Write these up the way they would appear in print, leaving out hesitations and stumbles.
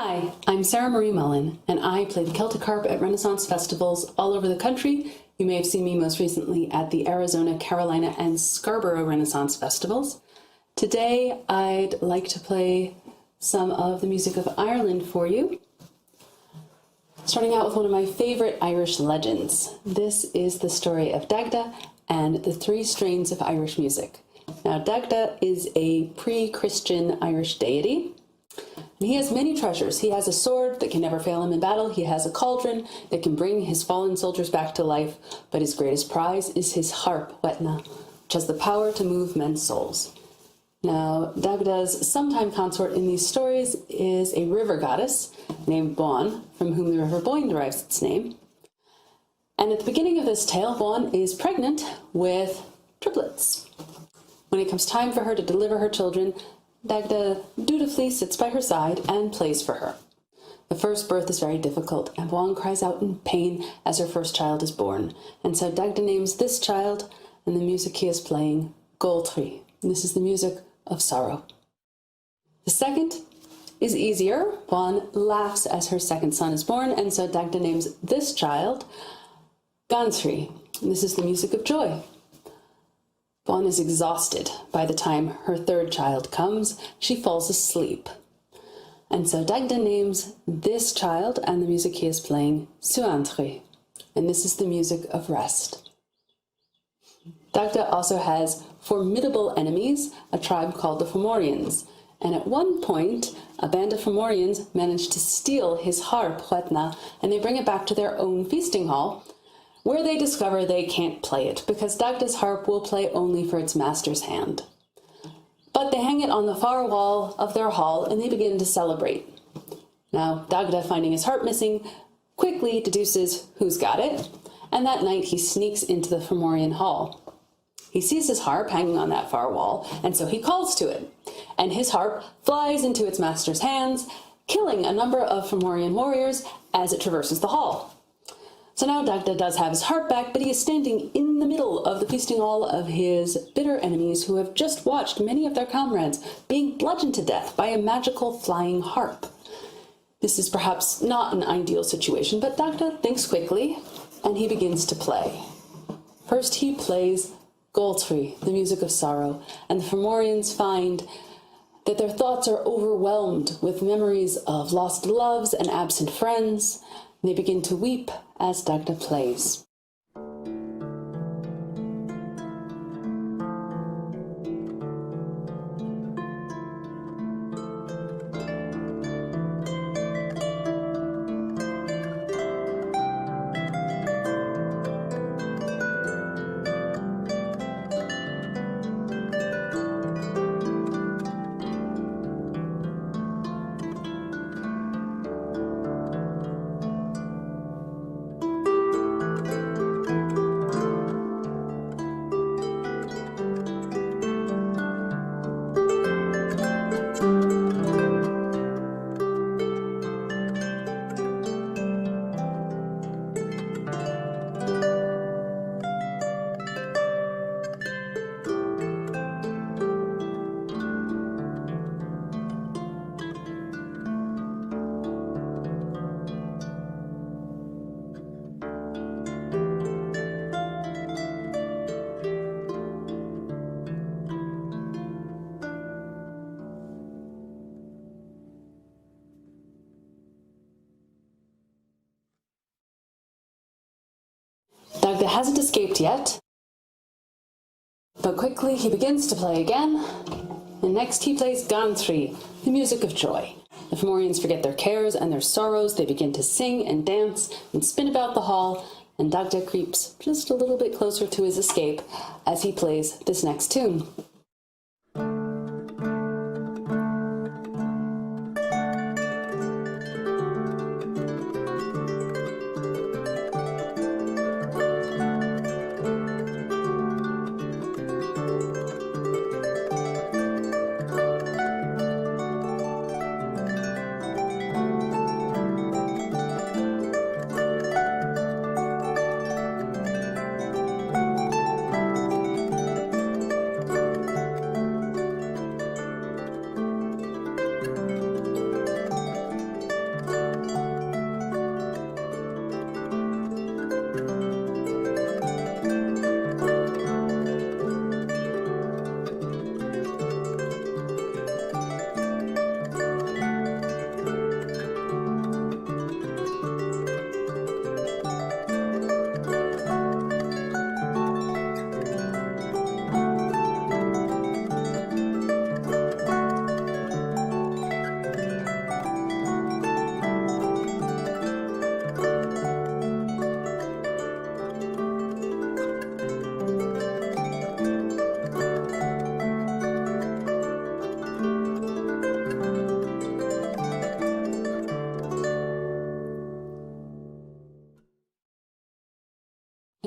Hi, I'm Sarah Marie Mullen, and I play the Celtic harp at Renaissance festivals all over the country. You may have seen me most recently at the Arizona, Carolina, and Scarborough Renaissance festivals. Today, I'd like to play some of the music of Ireland for you, starting out with one of my favorite Irish legends. This is the story of Dagda and the three strains of Irish music. Now, Dagda is a pre-Christian Irish deity. And he has many treasures. He has a sword that can never fail him in battle. He has a cauldron that can bring his fallen soldiers back to life. But his greatest prize is his harp, Wetna, which has the power to move men's souls. Now, Dagda's sometime consort in these stories is a river goddess named Bonny, from whom the river Boyne derives its name. And at the beginning of this tale, Bonny is pregnant with triplets. When it comes time for her to deliver her children, Dagda dutifully sits by her side and plays for her. The first birth is very difficult, and Bonny cries out in pain as her first child is born. And so Dagda names this child, and the music he is playing, Goltree. And this is the music of sorrow. The second is easier. Bonny laughs as her second son is born, and so Dagda names this child, Gantree. And this is the music of joy. Bonny is exhausted by the time her third child comes. She falls asleep. And so Dagda names this child and the music he is playing Suantree. And this is the music of rest. Dagda also has formidable enemies, a tribe called the Fomorians. And at one point, a band of Fomorians managed to steal his harp, Wetna, and they bring it back to their own feasting hall, where they discover they can't play it because Dagda's harp will play only for its master's hand. But they hang it on the far wall of their hall and they begin to celebrate. Now, Dagda, finding his harp missing, quickly deduces who's got it, and that night he sneaks into the Fomorian hall. He sees his harp hanging on that far wall, and so he calls to it, and his harp flies into its master's hands, killing a number of Fomorian warriors as it traverses the hall. So now Dagda does have his harp back, but he is standing in the middle of the feasting hall of his bitter enemies who have just watched many of their comrades being bludgeoned to death by a magical flying harp. This is perhaps not an ideal situation, but Dagda thinks quickly and he begins to play. First he plays Goltree, the music of sorrow, and the Fomorians find that their thoughts are overwhelmed with memories of lost loves and absent friends. They begin to weep as Dagda plays. Dagda hasn't escaped yet, but quickly he begins to play again, and next he plays Gantree, the music of joy. The Fomorians forget their cares and their sorrows, they begin to sing and dance and spin about the hall, and Dagda creeps just a little bit closer to his escape as he plays this next tune.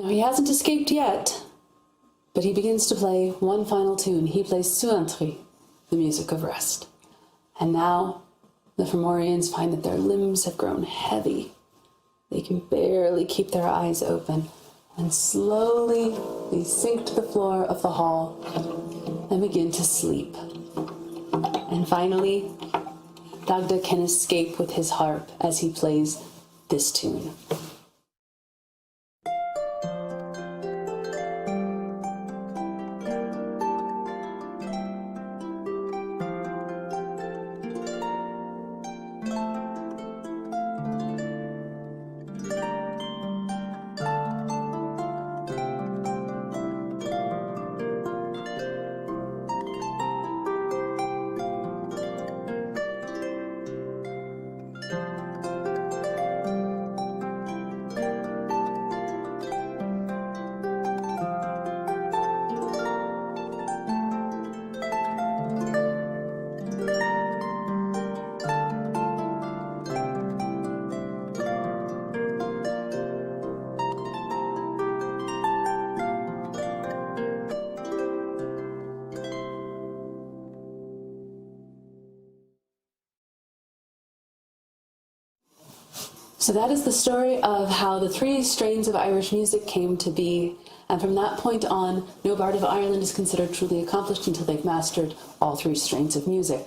Now, he hasn't escaped yet, but he begins to play one final tune. He plays Suantri, the music of rest. And now the Fomorians find that their limbs have grown heavy. They can barely keep their eyes open. And slowly they sink to the floor of the hall and begin to sleep. And finally, Dagda can escape with his harp as he plays this tune. So that is the story of how the three strains of Irish music came to be, and from that point on, no bard of Ireland is considered truly accomplished until they've mastered all three strains of music.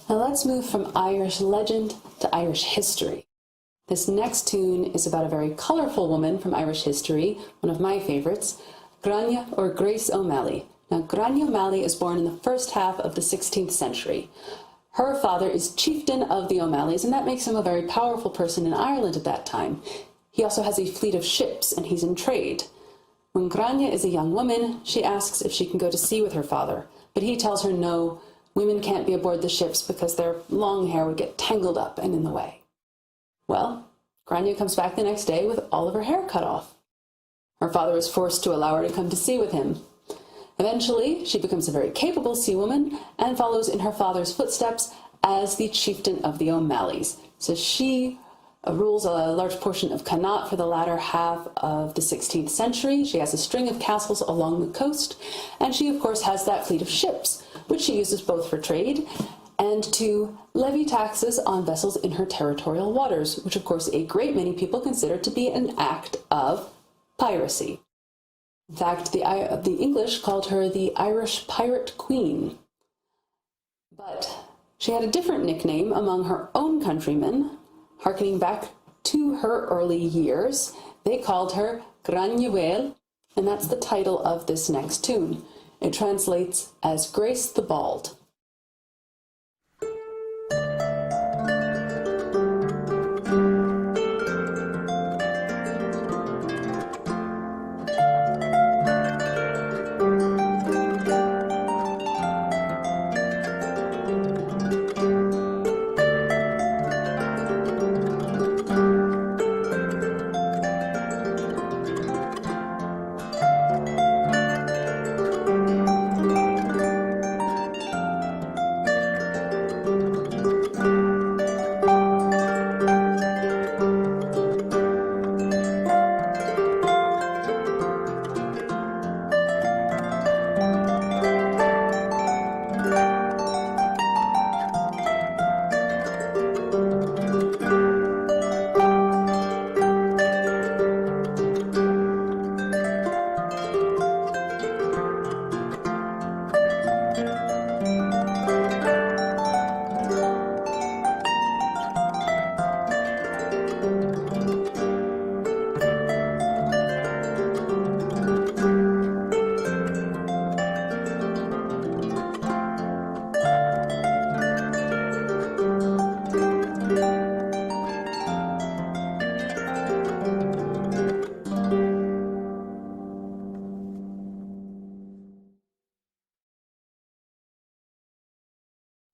Now let's move from Irish legend to Irish history. This next tune is about a very colorful woman from Irish history, one of my favorites, Grania or Grace O'Malley. Now Grania O'Malley is born in the first half of the 16th century. Her father is chieftain of the O'Malleys, and that makes him a very powerful person in Ireland at that time. He also has a fleet of ships, and he's in trade. When Grania is a young woman, she asks if she can go to sea with her father, but he tells her no, women can't be aboard the ships because their long hair would get tangled up and in the way. Well, Grania comes back the next day with all of her hair cut off. Her father is forced to allow her to come to sea with him. Eventually, she becomes a very capable seawoman and follows in her father's footsteps as the chieftain of the O'Malleys. So she rules a large portion of Connaught for the latter half of the 16th century. She has a string of castles along the coast, and she, of course, has that fleet of ships, which she uses both for trade and to levy taxes on vessels in her territorial waters, which, of course, a great many people consider to be an act of piracy. In fact, the English called her the Irish Pirate Queen. But she had a different nickname among her own countrymen, harkening back to her early years. They called her Granuaile, and that's the title of this next tune. It translates as Grace the Bald.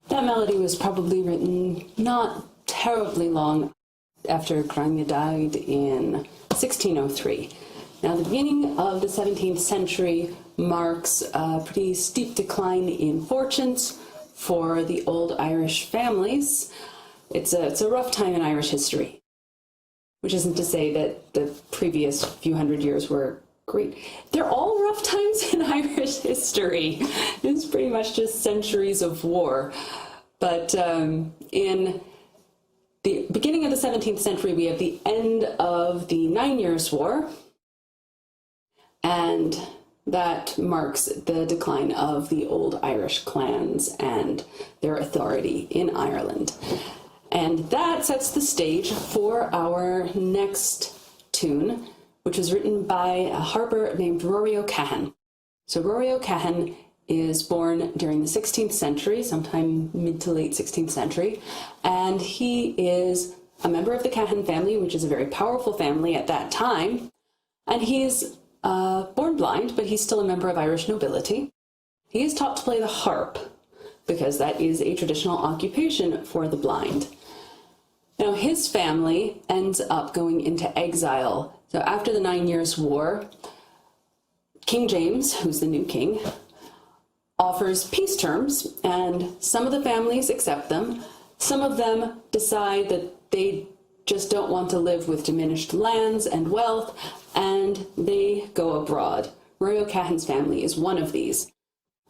That melody was probably written not terribly long after Grania died in 1603. Now, the beginning of the 17th century marks a pretty steep decline in fortunes for the old Irish families. It's a rough time in Irish history. which isn't to say that the previous few hundred years were great. They're all rough times in Irish history. It's pretty much just centuries of war. But in the beginning of the 17th century, we have the end of the 9 Years' War, and that marks the decline of the old Irish clans and their authority in Ireland. And that sets the stage for our next tune, which was written by a harper named Rory O'Cahan. So Rory O'Cahan is born during the 16th century, sometime mid to late 16th century, and he is a member of the Cahan family, which is a very powerful family at that time, and he's born blind, but he's still a member of Irish nobility. He is taught to play the harp, because that is a traditional occupation for the blind. Now, his family ends up going into exile. So after the 9 Years' War, King James, who's the new king, offers peace terms, and some of the families accept them. Some of them decide that they just don't want to live with diminished lands and wealth, and they go abroad. Rory O'Cahan's family is one of these,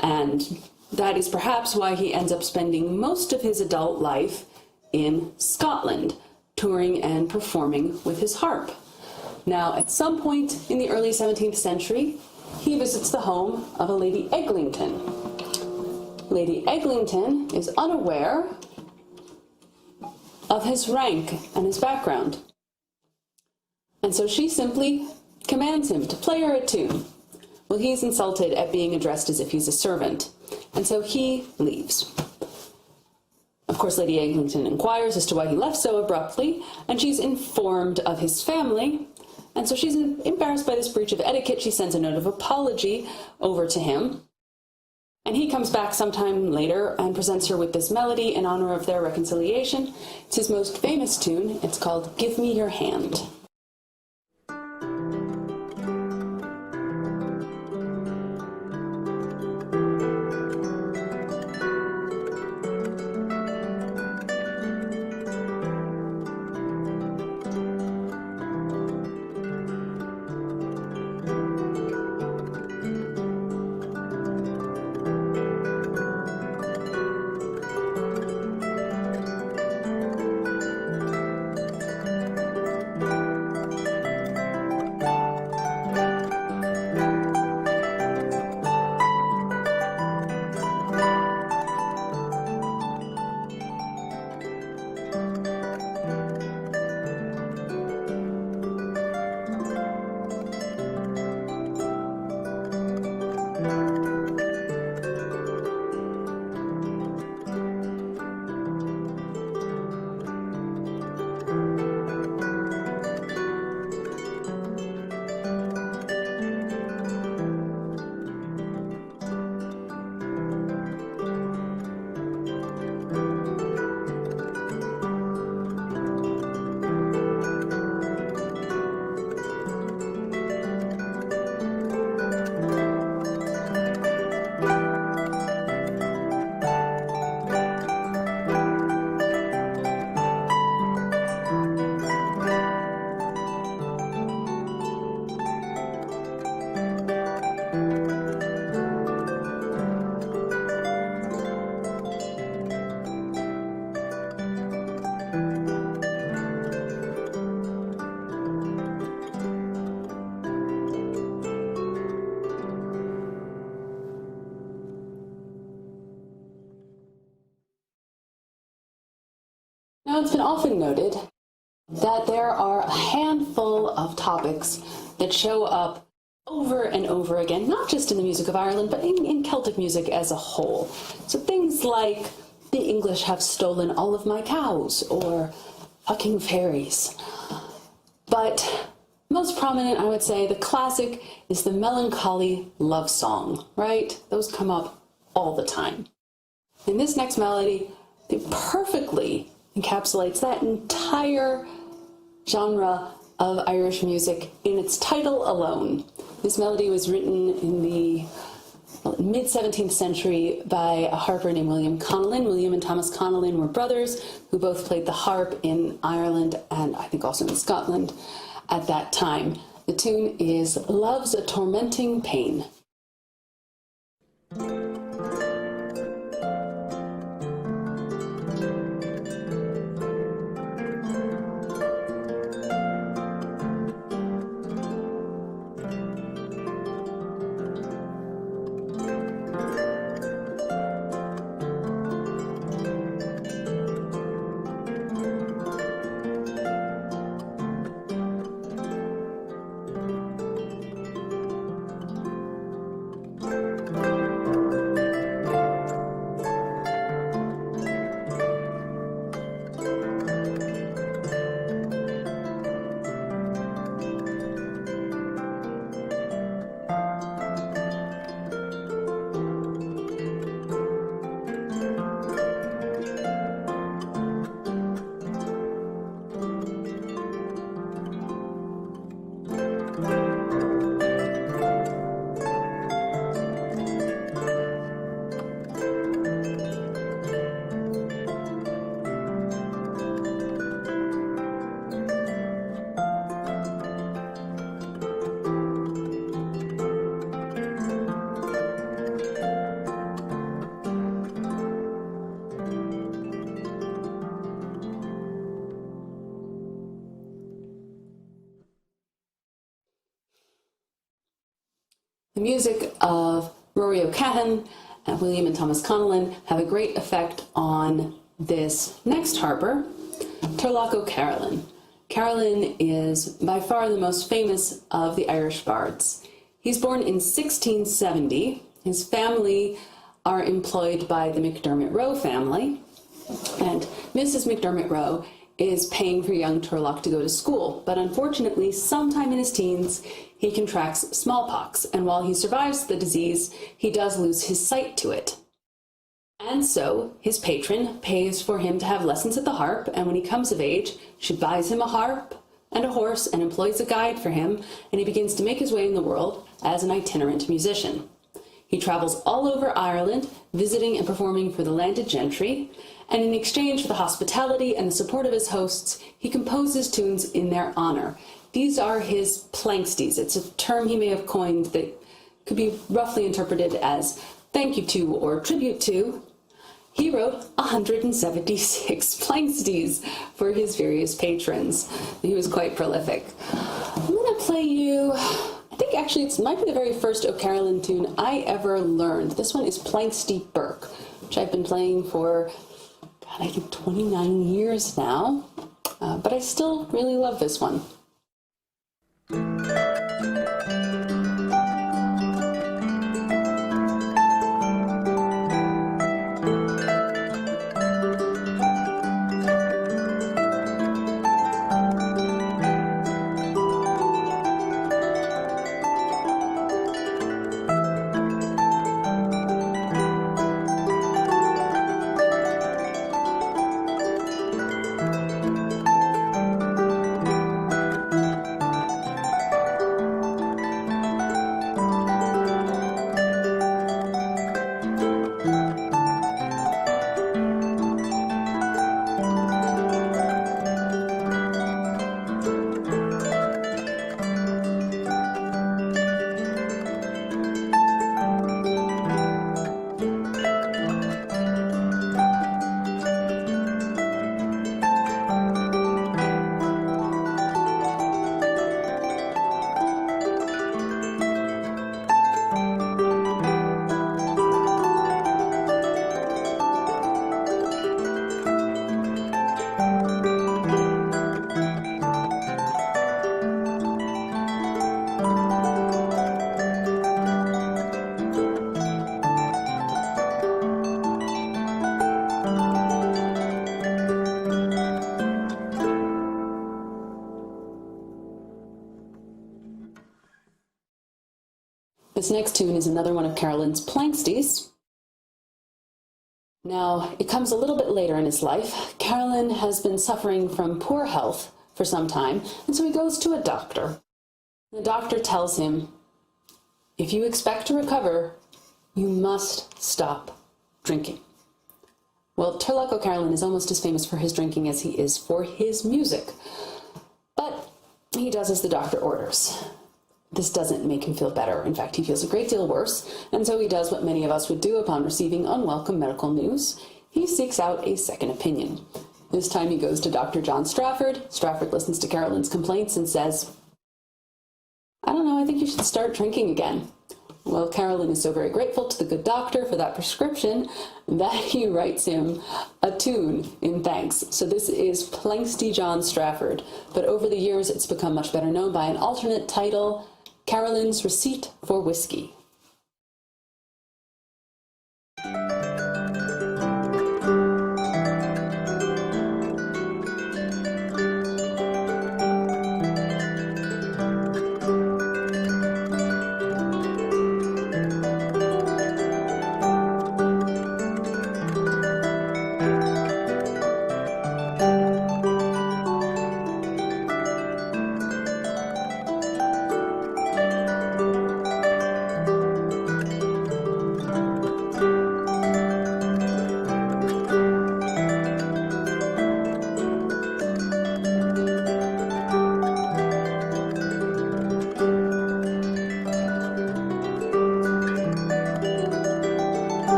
and that is perhaps why he ends up spending most of his adult life in Scotland, touring and performing with his harp. Now, at some point in the early 17th century, he visits the home of a Lady Eglinton. Lady Eglinton is unaware of his rank and his background. And so she simply commands him to play her a tune. Well, he's insulted at being addressed as if he's a servant, and so he leaves. Of course, Lady Eglinton inquires as to why he left so abruptly, and she's informed of his family, and so she's embarrassed by this breach of etiquette. She sends a note of apology over to him, and he comes back sometime later and presents her with this melody in honor of their reconciliation. It's his most famous tune. It's called "Give Me Your Hand." Now, it's been often noted that there are a handful of topics that show up over and over again, not just in the music of Ireland, but in Celtic music as a whole. So things like, the English have stolen all of my cows, or fucking fairies. But most prominent, I would say, the classic is the melancholy love song, right? Those come up all the time. In this next melody, it perfectly encapsulates that entire genre of Irish music in its title alone. This melody was written in the mid-17th century by a harper named William Connellan. William and Thomas Connellan were brothers who both played the harp in Ireland and I think also in Scotland at that time. The tune is Love's a Tormenting Pain. The music of Rory O'Cahon and William and Thomas Connellan have a great effect on this next harper, Turlough O'Carolan. Carolan is by far the most famous of the Irish bards. He's born in 1670. His family are employed by the McDermott Rowe family, and Mrs. McDermott Rowe is paying for young Turlough to go to school, but unfortunately, sometime in his teens, he contracts smallpox, and while he survives the disease, he does lose his sight to it. And so, his patron pays for him to have lessons at the harp, and when he comes of age, she buys him a harp and a horse and employs a guide for him, and he begins to make his way in the world as an itinerant musician. He travels all over Ireland, visiting and performing for the landed gentry, and in exchange for the hospitality and the support of his hosts, he composes tunes in their honor. These are his planksties. It's a term he may have coined that could be roughly interpreted as thank you to or tribute to. He wrote 176 planksties for his various patrons. He was quite prolific. I'm going to play you, I think actually it might be the very first O'Carolan tune I ever learned. This one is Planksty Burke, which I've been playing for, I think 29 years now, but I still really love this one. This next tune is another one of Carolan's planksties. Now, it comes a little bit later in his life. Carolan has been suffering from poor health for some time, and so he goes to a doctor. The doctor tells him, if you expect to recover, You must stop drinking. Well, Turlough O'Carolan is almost as famous for his drinking as he is for his music. But he does as the doctor orders. This doesn't make him feel better. In fact, he feels a great deal worse, and so he does what many of us would do upon receiving unwelcome medical news. He seeks out a second opinion. This time he goes to Dr. John Strafford. Strafford listens to Carolyn's complaints and says, "I don't know, I think you should start drinking again." Well, Carolyn is so very grateful to the good doctor for that prescription that he writes him a tune in thanks. So this is Planxty John Strafford, but over the years it's become much better known by an alternate title, Carolyn's Receipt for Whiskey.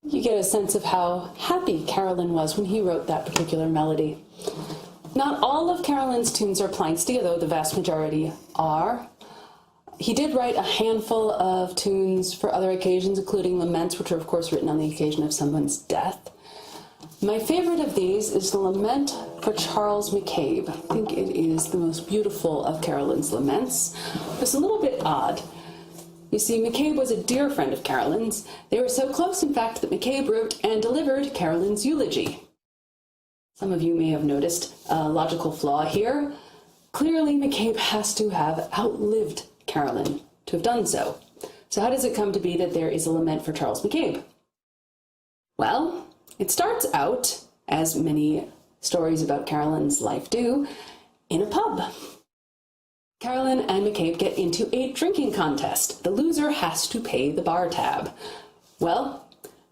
You get a sense of how happy Carolyn was when he wrote that particular melody. Not all of Carolyn's tunes are Planxty, although the vast majority are. He did write a handful of tunes for other occasions, including laments, which are of course written on the occasion of someone's death. My favorite of these is the Lament for Charles McCabe. I think it is the most beautiful of Carolyn's laments. It's a little bit odd. You see, McCabe was a dear friend of Carolyn's. They were so close, in fact, that McCabe wrote and delivered Carolyn's eulogy. Some of you may have noticed a logical flaw here. Clearly, McCabe has to have outlived Carolyn to have done so. So how does it come to be that there is a lament for Charles McCabe? Well, it starts out, as many stories about Carolyn's life do, in a pub. Carolyn and McCabe get into a drinking contest. The loser has to pay the bar tab. Well,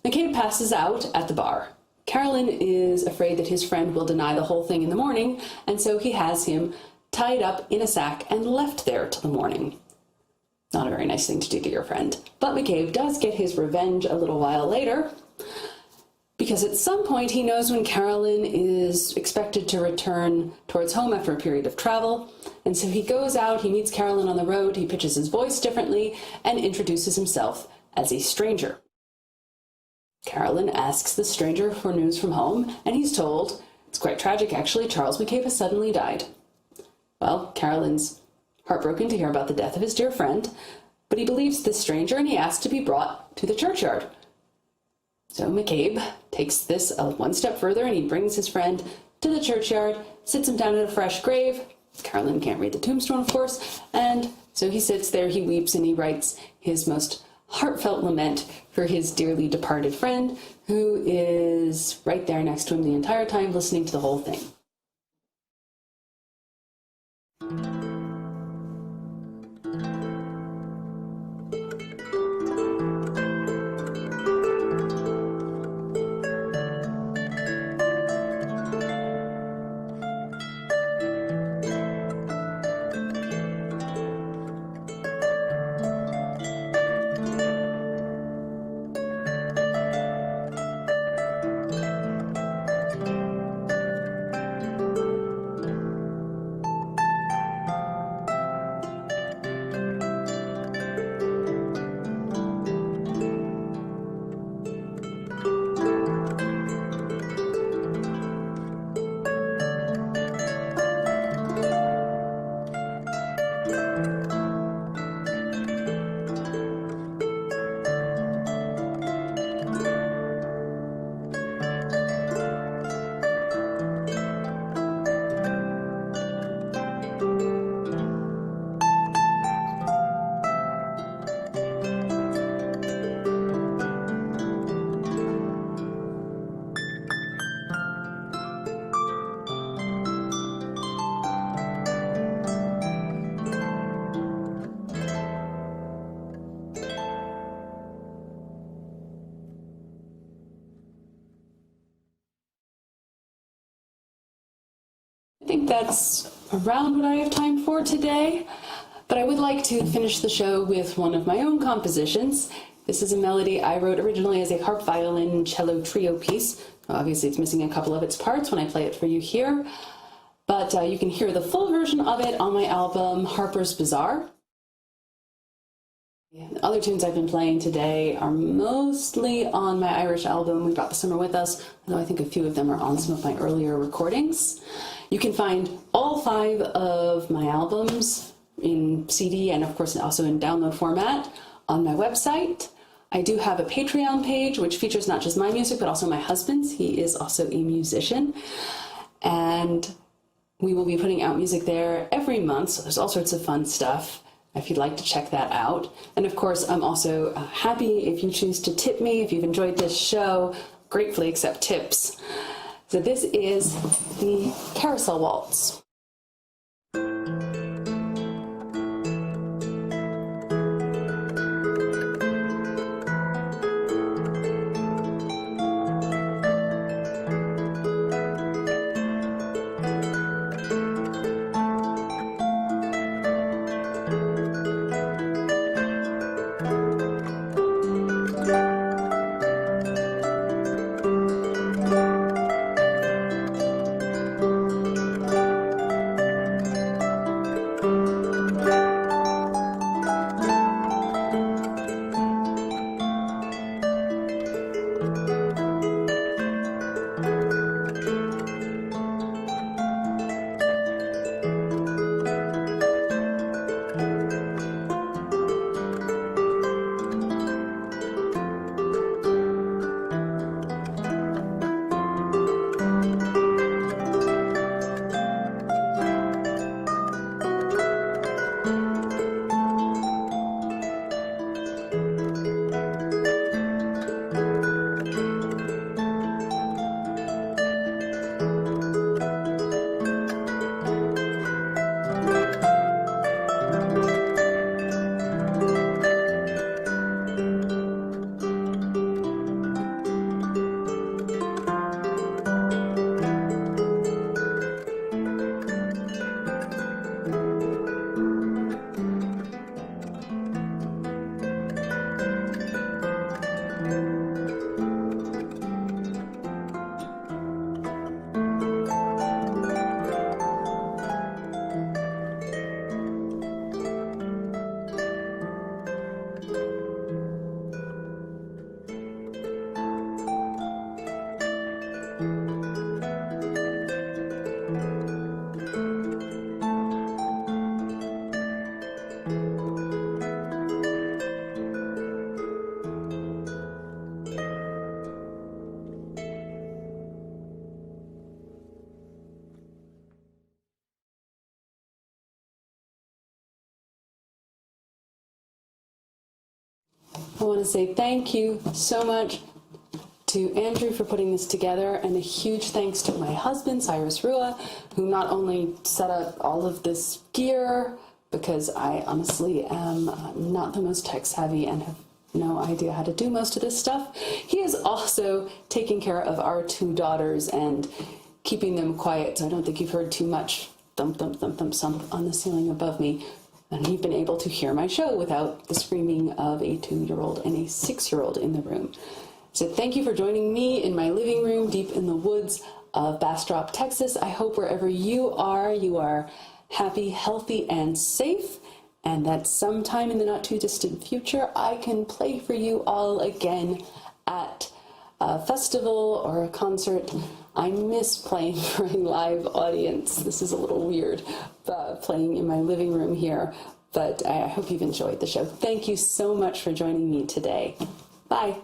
McCabe passes out at the bar. Carolyn is afraid that his friend will deny the whole thing in the morning, and so he has him tied up in a sack and left there till the morning. Not a very nice thing to do to your friend. But McCabe does get his revenge a little while later, because at some point he knows when Carolyn is expected to return towards home after a period of travel, and so he goes out, he meets Carolyn on the road, he pitches his voice differently, and introduces himself as a stranger. Carolyn asks the stranger for news from home, and he's told, it's quite tragic actually, Charles McCabe has suddenly died. Well, Carolyn's heartbroken to hear about the death of his dear friend, but he believes this stranger and he asks to be brought to the churchyard. So McCabe takes this one step further and he brings his friend to the churchyard, sits him down at a fresh grave. Carolyn can't read the tombstone, of course, and so he sits there, he weeps, and he writes his most heartfelt lament for his dearly departed friend, who is right there next to him the entire time listening to the whole thing. think that's around what I have time for today, but I would like to finish the show with one of my own compositions. This is a melody I wrote originally as a harp, violin, cello trio piece. Obviously, it's missing a couple of its parts when I play it for you here, but you can hear the full version of it on my album, Harper's Bazaar. The other tunes I've been playing today are mostly on my Irish album, We Brought the Summer With Us, although I think a few of them are on some of my earlier recordings. You can find all 5 of my albums in CD and, of course, also in download format on my website. I do have a Patreon page, which features not just my music, but also my husband's. He is also a musician. And we will be putting out music there every month, so there's all sorts of fun stuff if you'd like to check that out. And of course, I'm also happy if you choose to tip me. If you've enjoyed this show, gratefully accept tips. So this is the Carousel Waltz. I want to say thank you so much to Andrew for putting this together, and a huge thanks to my husband, Cyrus Rua, who not only set up all of this gear, because I honestly am not the most tech savvy and have no idea how to do most of this stuff. He is also taking care of our 2 daughters and keeping them quiet, so I don't think you've heard too much thump, thump, thump, thump, thump on the ceiling above me. And you've been able to hear my show without the screaming of a 2-year-old and a 6-year-old in the room. So thank you for joining me in my living room deep in the woods of Bastrop, Texas. I hope wherever you are happy, healthy, and safe, and that sometime in the not too distant future, I can play for you all again at a festival or a concert. I miss playing for a live audience. This is a little weird, playing in my living room here, but I hope you've enjoyed the show. Thank you so much for joining me today. Bye.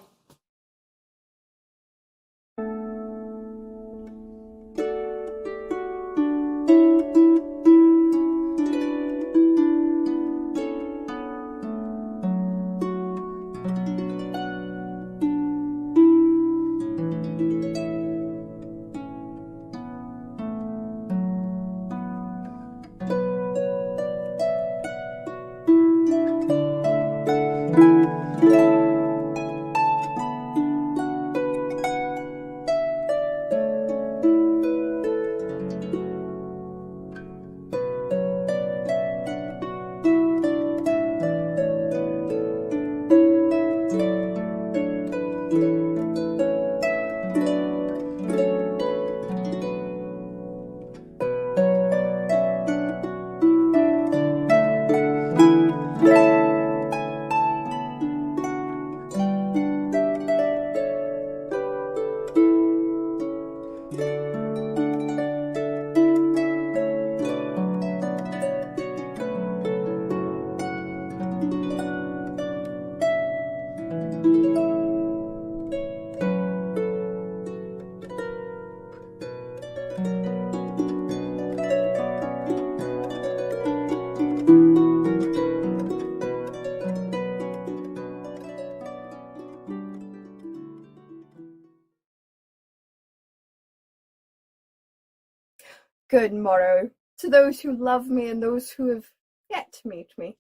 good morrow to those who love me and those who have yet to meet me.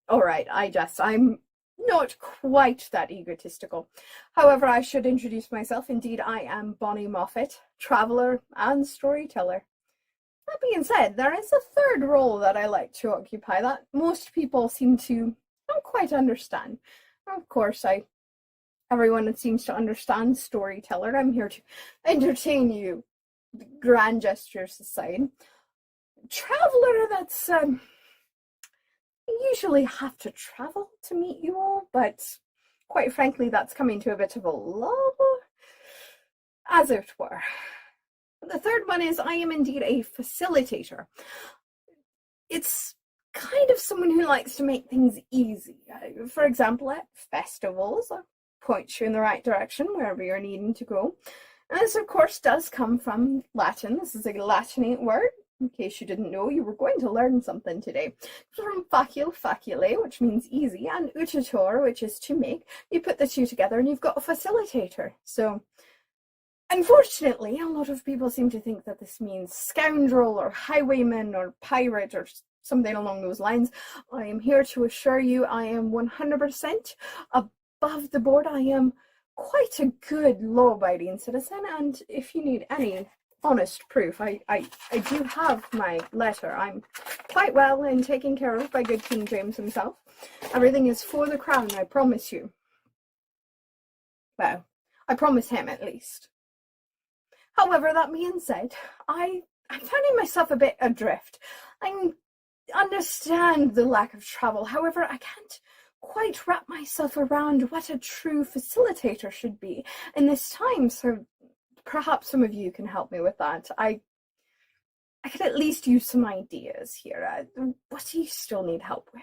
All right, I'm not quite that egotistical. However, I should introduce myself. Indeed, I am Bonny Moffat, traveller and storyteller. That being said, there is a third role that I like to occupy that most people seem to not quite understand. Of course, everyone seems to understand storyteller. I'm here to entertain you, grand gestures aside. Traveller, that's usually have to travel to meet you all, but quite frankly, that's coming to a bit of a lull, as it were. The third one is I am indeed a facilitator. It's kind of someone who likes to make things easy. For example, at festivals, I point you in the right direction wherever you're needing to go. And this, of course, does come from Latin. This is a Latinate word. In case you didn't know, you were going to learn something today. From facile, facile, which means easy, and utitor, which is to make. You put the two together and you've got a facilitator. So, unfortunately, a lot of people seem to think that this means scoundrel or highwayman or pirate or something along those lines. I am here to assure you I am 100% above the board. I am quite a good law-abiding citizen, and if you need any honest proof, I do have my letter. I'm quite well and taken care of by good King James himself. Everything is for the crown, I promise you. Well, I promise him at least. However, that being said, I'm finding myself a bit adrift. I understand the lack of travel. However, I can't quite wrap myself around what a true facilitator should be in this time, so perhaps some of you can help me with that. I could at least use some ideas here. What do you still need help with?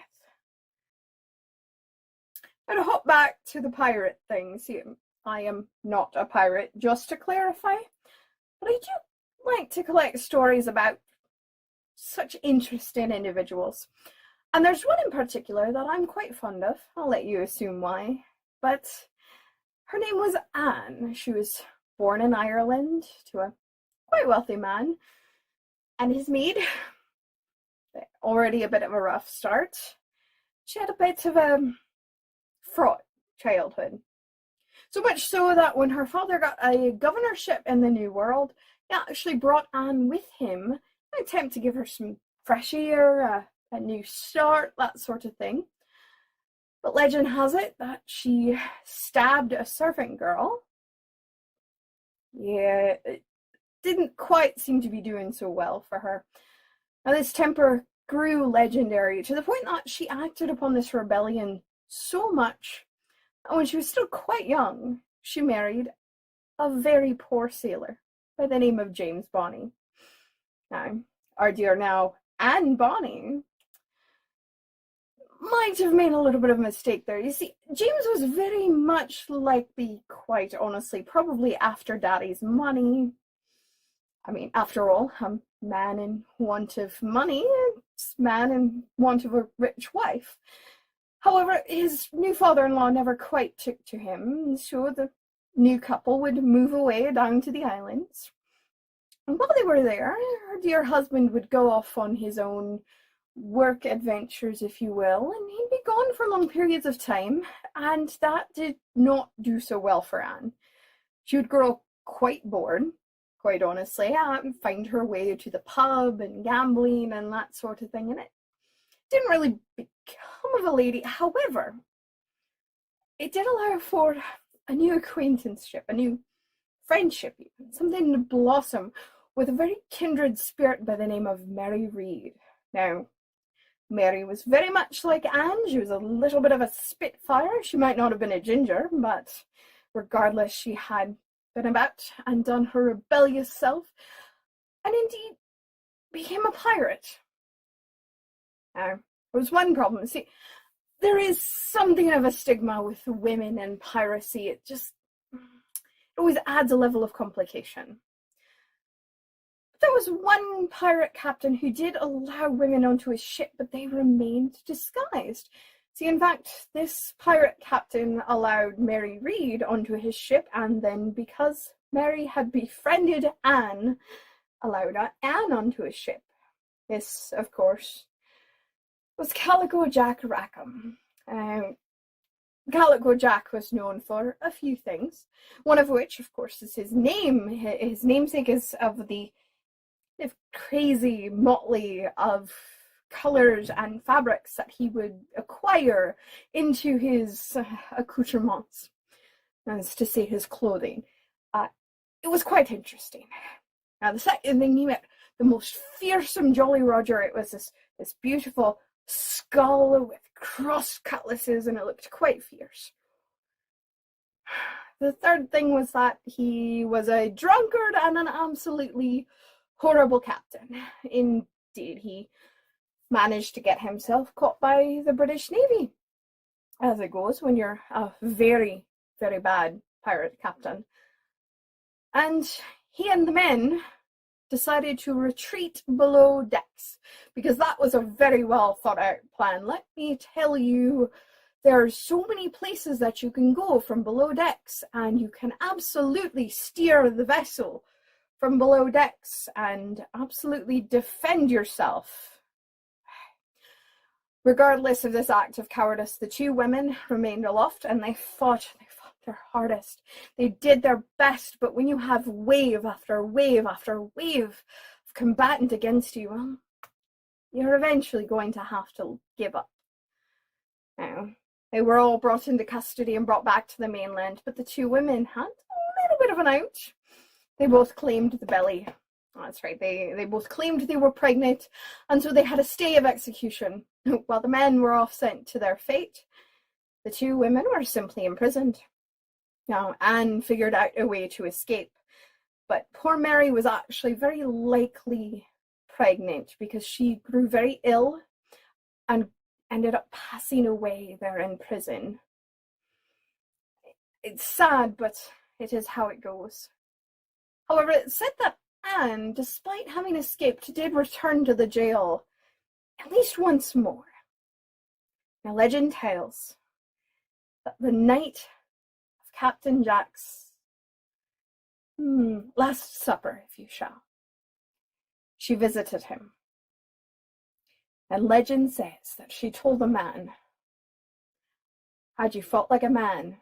I'm gonna hop back to the pirate thing. See, I am not a pirate, just to clarify, but I do like to collect stories about such interesting individuals. And there's one in particular that I'm quite fond of. I'll let you assume why. But her name was Anne. She was born in Ireland to a quite wealthy man and his maid. Already a bit of a rough start. She had a bit of a fraught childhood. So much so that when her father got a governorship in the New World, he actually brought Anne with him in an attempt to give her some fresh air, a new start, that sort of thing. But legend has it that she stabbed a servant girl. Yeah, it didn't quite seem to be doing so well for her. Now, this temper grew legendary to the point that she acted upon this rebellion so much. And when she was still quite young, she married a very poor sailor by the name of James Bonny. Now, our dear now Anne Bonny might have made a little bit of a mistake there. You see, James was very much like the, quite honestly, probably after Daddy's money. I mean, after all, a man in want of money, a man in want of a rich wife. However, his new father-in-law never quite took to him, so the new couple would move away down to the islands. And while they were there, her dear husband would go off on his own work adventures, if you will, and he'd be gone for long periods of time, and that did not do so well for Anne. She would grow quite bored, quite honestly, and find her way to the pub and gambling and that sort of thing, and it didn't really become of a lady. However, it did allow for a new acquaintanceship, a new friendship, even, something to blossom with a very kindred spirit by the name of Mary Read. Now, Mary was very much like Anne. She was a little bit of a spitfire. She might not have been a ginger, but regardless, she had been about and done her rebellious self, and indeed became a pirate. Now, there was one problem. See, there is something of a stigma with women and piracy. It always adds a level of complication. There was one pirate captain who did allow women onto his ship, but they remained disguised. See, in fact, this pirate captain allowed Mary Read onto his ship, and then because Mary had befriended Anne, allowed Anne onto his ship. This, of course, was Calico Jack Rackham. Calico Jack was known for a few things, one of which, of course, is his name. His namesake is of the crazy motley of colors and fabrics that he would acquire into his accoutrements, as to say his clothing. It was quite interesting. Now, the second thing he met, the most fearsome Jolly Roger, it was this beautiful skull with crossed cutlasses, and it looked quite fierce. The third thing was that he was a drunkard and an absolutely horrible captain. Indeed, he managed to get himself caught by the British Navy, as it goes when you're a very, very bad pirate captain. And he and the men decided to retreat below decks, because that was a very well thought out plan. Let me tell you, there are so many places that you can go from below decks, and you can absolutely steer the vessel from below decks and absolutely defend yourself. Regardless of this act of cowardice, the two women remained aloft, and they fought their hardest. They did their best, but when you have wave after wave after wave of combatant against you, well, you're eventually going to have to give up. Now, they were all brought into custody and brought back to the mainland, but the two women had a little bit of an ouch. They both claimed the belly. That's right, they both claimed they were pregnant, and so they had a stay of execution. While the men were off sent to their fate, the two women were simply imprisoned. Now, Anne figured out a way to escape, but poor Mary was actually very likely pregnant, because she grew very ill and ended up passing away there in prison. It's sad, but it is how it goes. However, it's said that Anne, despite having escaped, did return to the jail at least once more. Now, legend tells that the night of Captain Jack's last supper, if you shall, she visited him. And legend says that she told the man, "Had you fought like a man,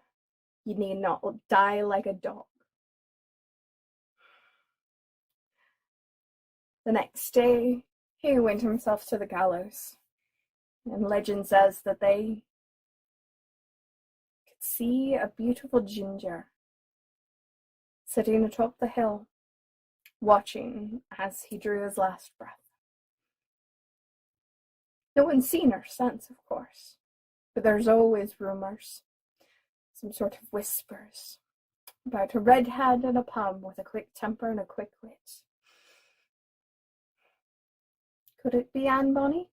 you need not die like a dog." The next day, he went himself to the gallows, and legend says that they could see a beautiful ginger sitting atop the hill, watching as he drew his last breath. No one's seen her since, of course, but there's always rumors, some sort of whispers, about a redhead in a pub with a quick temper and a quick wit. Could it be Anne Bonny?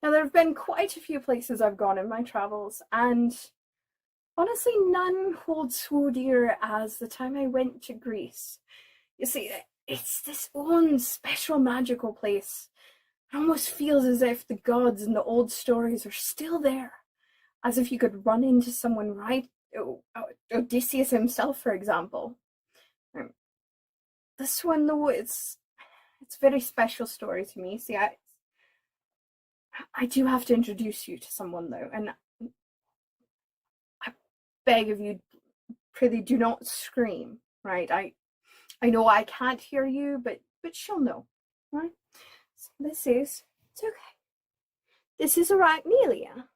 Now, there have been quite a few places I've gone in my travels, and honestly, none hold so dear as the time I went to Greece. You see, it's this own special magical place. It almost feels as if the gods in the old stories are still there, as if you could run into someone, right? Odysseus himself, for example. This one, though, it's a very special story to me. See, I do have to introduce you to someone, though, and I beg of you, prithee, do not scream, right? I know I can't hear you, but she'll know, right? So it's okay. This is Arachnelia.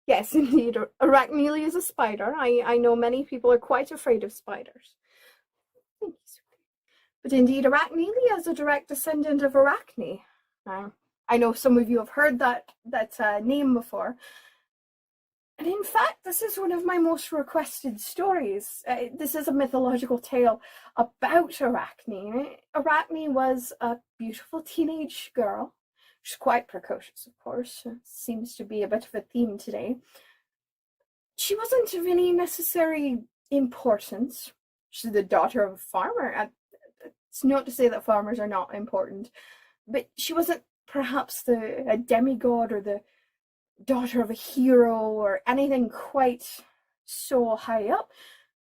Yes, indeed, Arachnelia is a spider. I know many people are quite afraid of spiders. Thank you, sweetie. But indeed, Arachnelia is a direct descendant of Arachne. I know some of you have heard that name before. And in fact, this is one of my most requested stories. This is a mythological tale about Arachne. Arachne was a beautiful teenage girl. She's quite precocious, of course. It seems to be a bit of a theme today. She wasn't of any necessary importance. She's the daughter of a farmer. It's not to say that farmers are not important, but she wasn't perhaps a demigod or the daughter of a hero or anything quite so high up.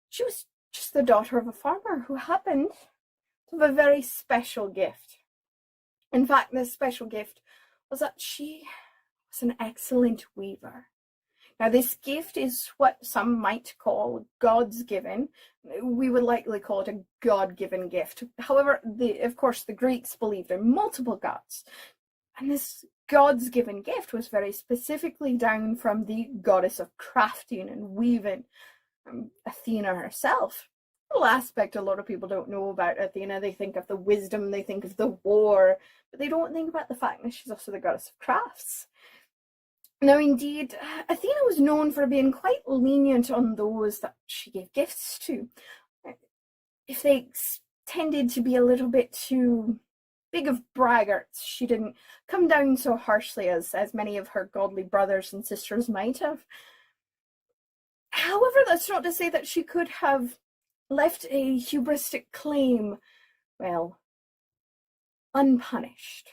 She was just the daughter of a farmer who happened to have a very special gift. In fact, this special gift was that she was an excellent weaver. Now, this gift is what some might call God's given. We would likely call it a God-given gift. However, of course, the Greeks believed in multiple gods. And this God's given gift was very specifically down from the goddess of crafting and weaving, Athena herself. A little aspect a lot of people don't know about Athena. They think of the wisdom, they think of the war, but they don't think about the fact that she's also the goddess of crafts. Now, indeed, Athena was known for being quite lenient on those that she gave gifts to. If they tended to be a little bit too big of braggarts, she didn't come down so harshly as many of her godly brothers and sisters might have. However, that's not to say that she could have left a hubristic claim, well, unpunished.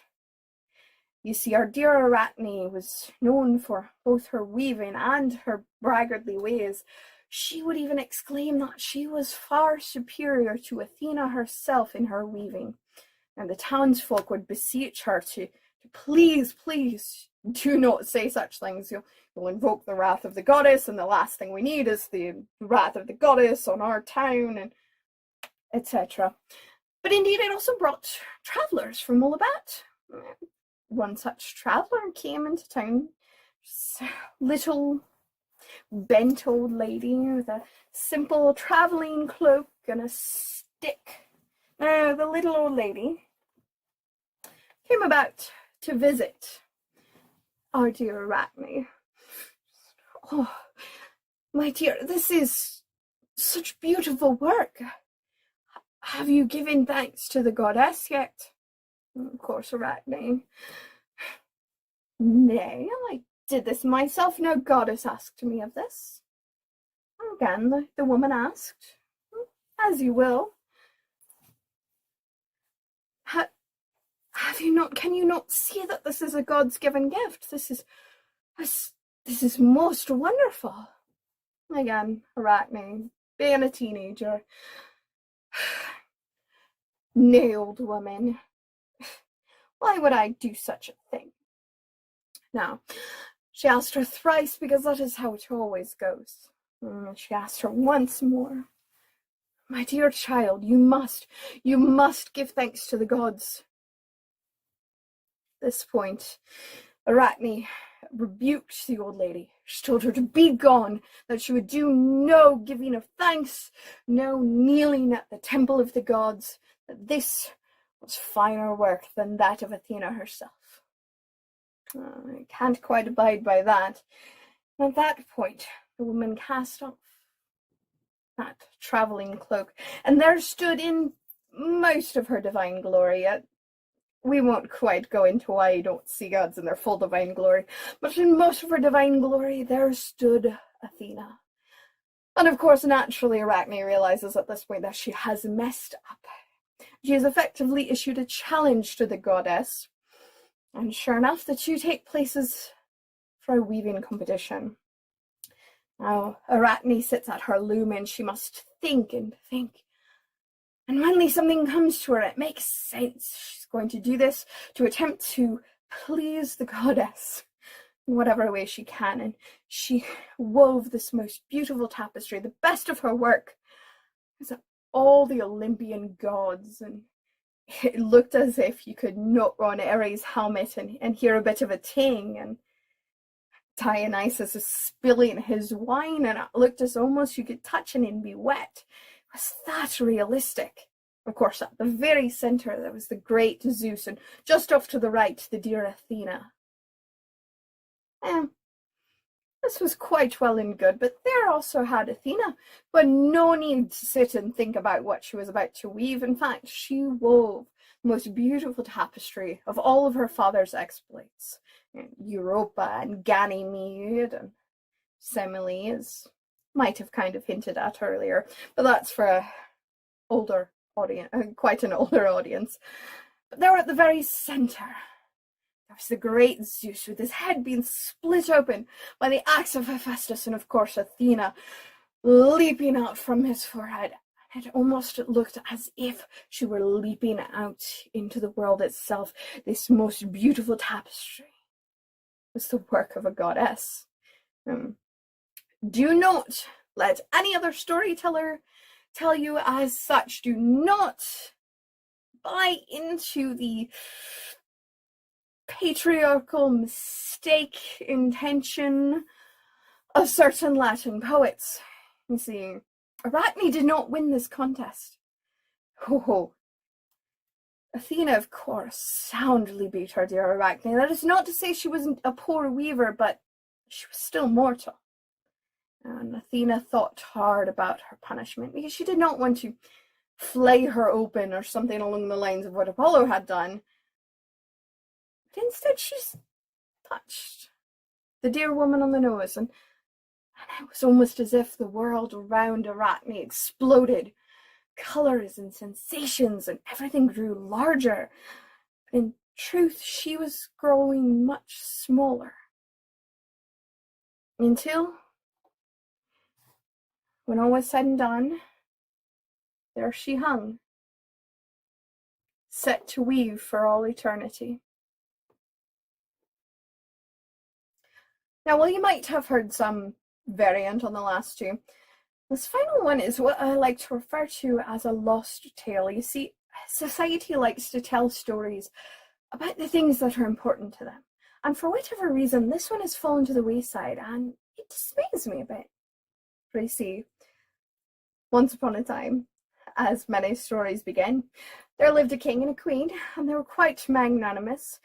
You see, our dear Arachne was known for both her weaving and her braggartly ways. She would even exclaim that she was far superior to Athena herself in her weaving. And the townsfolk would beseech her to please do not say such things. You'll invoke the wrath of the goddess, and the last thing we need is the wrath of the goddess on our town, and etc. But indeed, it also brought travellers from all about. One such traveller came into town, this little bent old lady with a simple travelling cloak and a stick. Now, the little old lady came about to visit our dear Arachne. Oh, my dear, this is such beautiful work. Have you given thanks to the goddess yet? Of course, Arachne. Nay, I did this myself. No goddess asked me of this. Again, the woman asked, as you will. Have you not? Can you not see that this is a God's given gift? This is most wonderful. Again, Arachne, being a teenager. Nay, old woman. Why would I do such a thing? Now, she asked her thrice, because that is how it always goes. She asked her once more. My dear child, you must give thanks to the gods. At this point, Arachne rebuked the old lady. She told her to be gone, that she would do no giving of thanks, no kneeling at the temple of the gods, that this was finer work than that of Athena herself. I can't quite abide by that. At that point, the woman cast off that travelling cloak, and there stood in most of her divine glory. We won't quite go into why you don't see gods in their full divine glory, but in most of her divine glory, there stood Athena. And of course, naturally, Arachne realizes at this point that she has messed up. She has effectively issued a challenge to the goddess, and sure enough, the two take places for a weaving competition. Now, Arachne sits at her loom, and she must think and think. And finally something comes to her, it makes sense. She's going to do this to attempt to please the goddess in whatever way she can. And she wove this most beautiful tapestry, the best of her work. It's all the Olympian gods, and it looked as if you could knock on Ares' helmet and hear a bit of a ting, and Dionysus is spilling his wine, and it looked as almost you could touch it and be wet. It was that realistic. Of course, at the very center there was the great Zeus, and just off to the right, the dear Athena. This was quite well and good, but there also had Athena, but no need to sit and think about what she was about to weave. In fact, she wove the most beautiful tapestry of all of her father's exploits. Europa and Ganymede and Semele, as might have kind of hinted at earlier, but that's for a older audience, quite an older audience. But they were at the very center. There was the great Zeus with his head being split open by the axe of Hephaestus, and of course Athena leaping out from his forehead It almost looked as if she were leaping out into the world itself. This most beautiful tapestry was the work of a goddess. Do not let any other storyteller tell you as such. Do not buy into the patriarchal mistake intention of certain Latin poets. You see, Arachne did not win this contest. Oh, Athena, of course, soundly beat her dear Arachne. That is not to say she wasn't a poor weaver, but she was still mortal. And Athena thought hard about her punishment, because she did not want to flay her open or something along the lines of what Apollo had done. But instead she touched the dear woman on the nose, and it was almost as if the world around Arachne exploded. Colors and sensations and everything grew larger. But in truth, she was growing much smaller. Until, when all was said and done, there she hung, set to weave for all eternity. Now, while you might have heard some variant on the last two, this final one is what I like to refer to as a lost tale. You see, society likes to tell stories about the things that are important to them. And for whatever reason, this one has fallen to the wayside, and it dismays me a bit. For you see, once upon a time, as many stories begin, there lived a king and a queen, and they were quite magnanimous.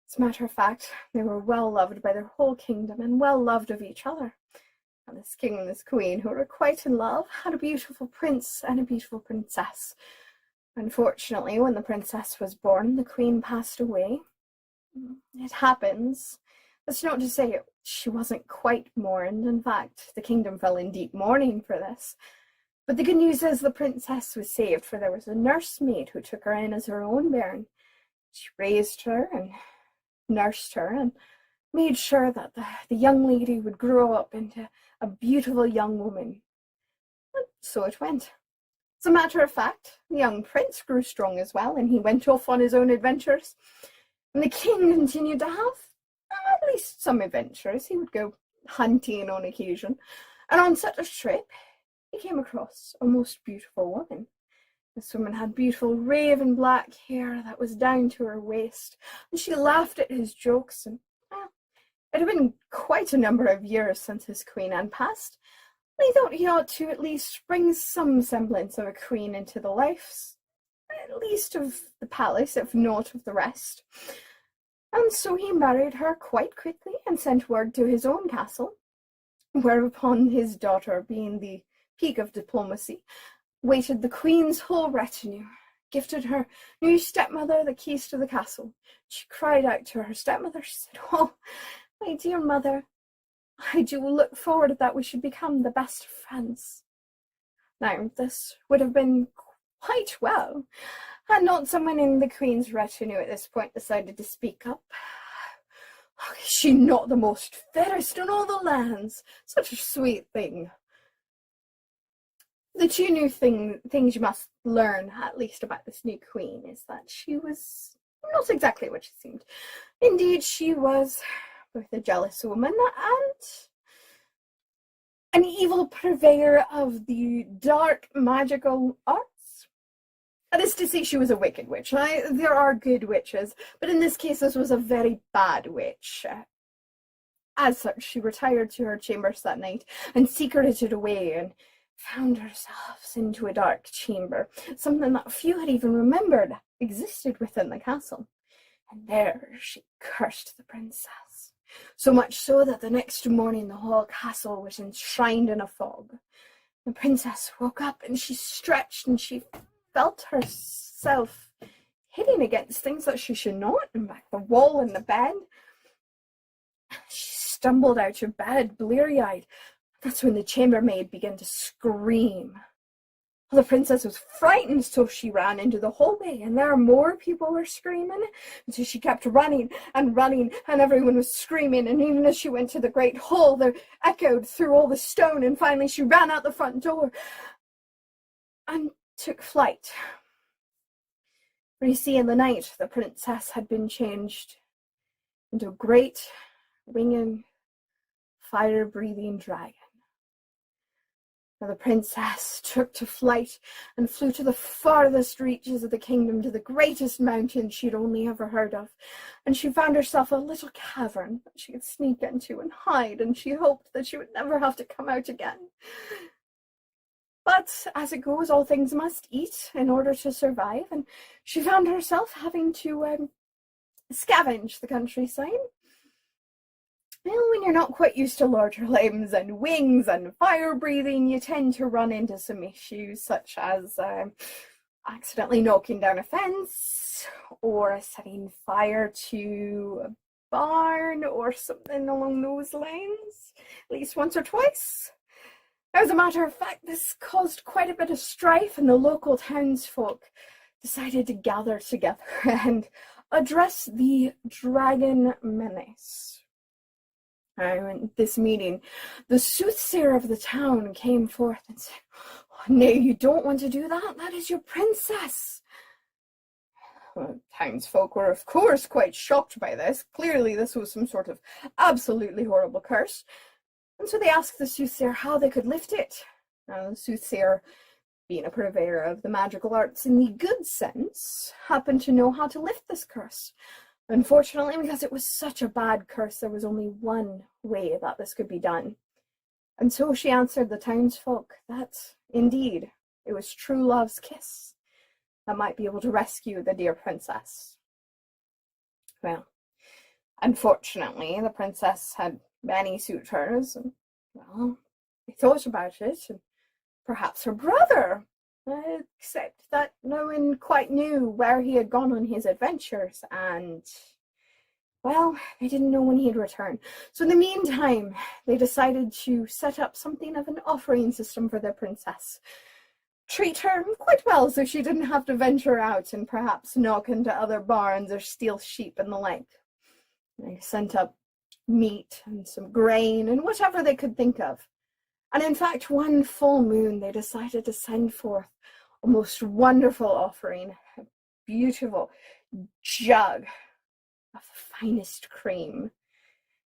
As a matter of fact, they were well loved by their whole kingdom and well loved of each other. And this king and this queen, who were quite in love, had a beautiful prince and a beautiful princess. Unfortunately, when the princess was born, the queen passed away. It happens. That's not to say she wasn't quite mourned. In fact, the kingdom fell in deep mourning for this. But the good news is the princess was saved, for there was a nursemaid who took her in as her own bairn. She raised her and nursed her and made sure that the young lady would grow up into a beautiful young woman. And so it went. As a matter of fact, the young prince grew strong as well, and he went off on his own adventures. And the king continued to have at least some adventures. He would go hunting on occasion. And on such a trip, he came across a most beautiful woman. This woman had beautiful raven black hair that was down to her waist, and she laughed at his jokes. And it had been quite a number of years since his queen had passed. He thought he ought to at least bring some semblance of a queen into the lives, at least of the palace, if not of the rest. And so he married her quite quickly and sent word to his own castle, whereupon his daughter, being the peak of diplomacy, waited the queen's whole retinue, gifted her new stepmother the keys to the castle. She cried out to her stepmother, she said, "Oh, my dear mother, I do look forward that we should become the best of friends." Now, this would have been quite well, had not someone in the queen's retinue at this point decided to speak up. Is she not the most fairest in all the lands? Such a sweet thing. The two new things you must learn, at least about this new queen, is that she was not exactly what she seemed. Indeed, she was both a jealous woman and an evil purveyor of the dark magical arts. That is to say, she was a wicked witch. There are good witches, but in this case, this was a very bad witch. As such, she retired to her chambers that night and secreted away and found herself into a dark chamber, something that few had even remembered existed within the castle. And there she cursed the princess, so much so that the next morning the whole castle was enshrined in a fog. The princess woke up and she stretched and she felt herself hitting against things that she should not, in fact, the wall and the bed. She stumbled out of bed, bleary-eyed. That's when the chambermaid began to scream. The princess was frightened, so she ran into the hallway, and there more people were screaming. And so she kept running, and everyone was screaming. And even as she went to the great hall, there echoed through all the stone, and finally she ran out the front door. and took flight. For you see, in the night, the princess had been changed into a great, winged, fire-breathing dragon. Now the princess took to flight and flew to the farthest reaches of the kingdom, to the greatest mountain she'd only ever heard of. And she found herself a little cavern that she could sneak into and hide, and she hoped that she would never have to come out again. But as it goes, all things must eat in order to survive, and she found herself having to scavenge the countryside. Well, when you're not quite used to larger limbs and wings and fire breathing, you tend to run into some issues such as accidentally knocking down a fence or setting fire to a barn or something along those lines, at least once or twice. As a matter of fact, this caused quite a bit of strife, and the local townsfolk decided to gather together and address the dragon menace. In this meeting, the soothsayer of the town came forth and said, "Oh, no, you don't want to do that. That is your princess." The townsfolk were, of course, quite shocked by this. Clearly, this was some sort of absolutely horrible curse. And so they asked the soothsayer how they could lift it. Now, the soothsayer, being a purveyor of the magical arts in the good sense, happened to know how to lift this curse. Unfortunately, because it was such a bad curse, there was only one way that this could be done. And so she answered the townsfolk that, indeed, it was true love's kiss that might be able to rescue the dear princess. Well, unfortunately, the princess had many suitors, and, well, they thought about it, and perhaps her brother, except that no one quite knew where he had gone on his adventures, and, well, they didn't know when he'd return. So in the meantime, they decided to set up something of an offering system for their princess. Treat her quite well so she didn't have to venture out and perhaps knock into other barns or steal sheep and the like. They sent up meat and some grain and whatever they could think of. And in fact, one full moon, they decided to send forth a most wonderful offering, a beautiful jug of the finest cream.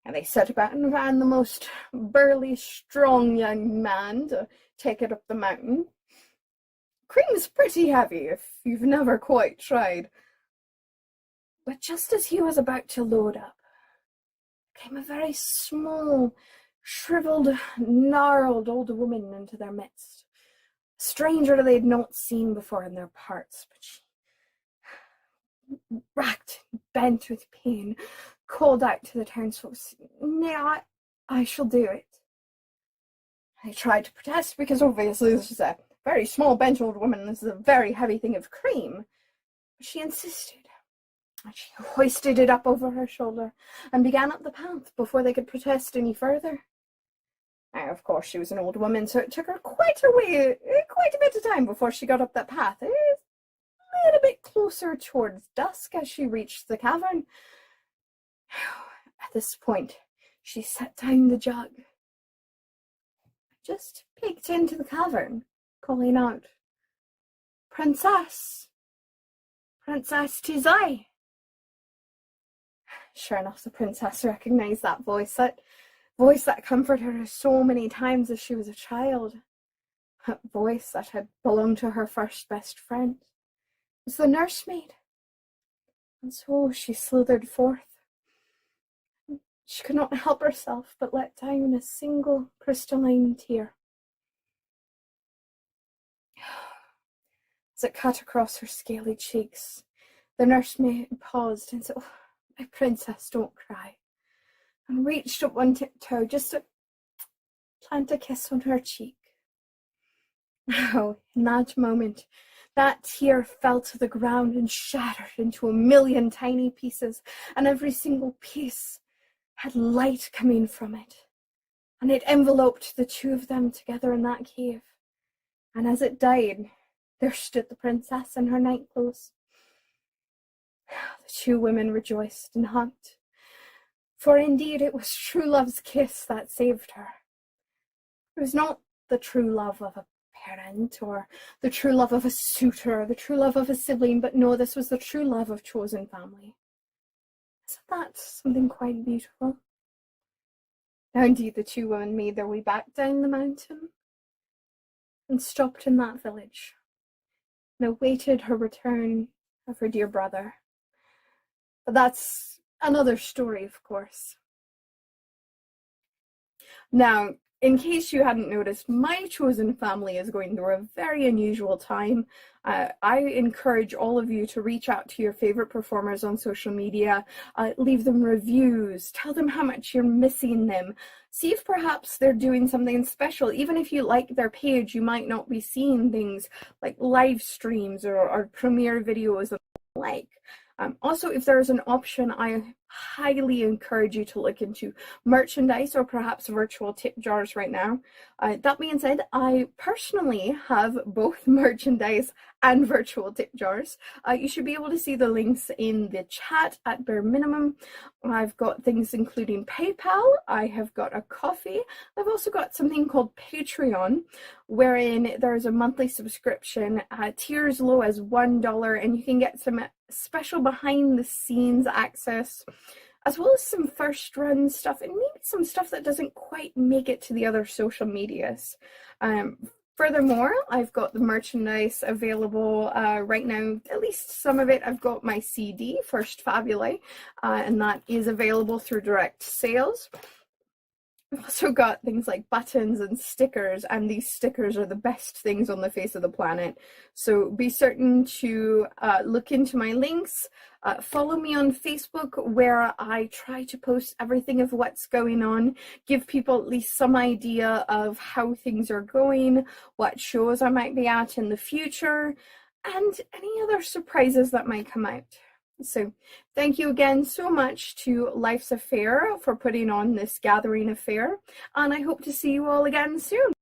And they set about and found the most burly, strong young man to take it up the mountain. Cream's pretty heavy if you've never quite tried. But just as he was about to load up, came a very small, shriveled, gnarled old woman into their midst. A stranger they had not seen before in their parts, but she, racked and bent with pain, called out to the townsfolk, "Nay, I shall do it." They tried to protest because obviously this is a very small, bent old woman, this is a very heavy thing of cream. But she insisted. And she hoisted it up over her shoulder and began up the path before they could protest any further. Now, of course, she was an old woman, so it took her quite a bit of time before she got up that path. It was a little bit closer towards dusk as she reached the cavern. At this point, she set down the jug, just peeked into the cavern, calling out, "Princess! Princess, 'tis I." Sure enough, the princess recognized that voice that comforted her so many times as she was a child. That voice that had belonged to her first best friend. It was the nursemaid. And so she slithered forth. She could not help herself but let down a single crystalline tear. As it cut across her scaly cheeks, the nursemaid paused and said, "Oh, my princess, don't cry," and reached up one tiptoe just to plant a kiss on her cheek. Now, in that moment, that tear fell to the ground and shattered into a million tiny pieces, and every single piece had light coming from it, and it enveloped the two of them together in that cave. And as it died, there stood the princess in her night clothes. The two women rejoiced and hugged, for indeed it was true love's kiss that saved her. It was not the true love of a parent or the true love of a suitor, the true love of a sibling, but no, this was the true love of chosen family. Isn't that something quite beautiful? Now, indeed, the two women made their way back down the mountain and stopped in that village and awaited her return of her dear brother. But that's another story, of course. Now, in case you hadn't noticed, my chosen family is going through a very unusual time. I encourage all of you to reach out to your favorite performers on social media, leave them reviews, tell them how much you're missing them. See if perhaps they're doing something special. Even if you like their page, you might not be seeing things like live streams or premiere videos and the like. Also, if there's an option, I highly encourage you to look into merchandise or perhaps virtual tip jars right now. That being said, I personally have both merchandise and virtual tip jars. You should be able to see the links in the chat at bare minimum. I've got things including PayPal, I have got a coffee, I've also got something called Patreon, wherein there's a monthly subscription, tiers low as $1, and you can get some special behind the scenes access, as well as some first run stuff and maybe some stuff that doesn't quite make it to the other social medias. Furthermore, I've got the merchandise available right now, at least some of it. I've got my CD, First Fabulae, and that is available through direct sales. I've also got things like buttons and stickers, and these stickers are the best things on the face of the planet. So be certain to look into my links. Follow me on Facebook, where I try to post everything of what's going on, give people at least some idea of how things are going, what shows I might be at in the future, and any other surprises that might come out. So thank you again so much to Life's a Faire for putting on this gathering of Faire, and I hope to see you all again soon.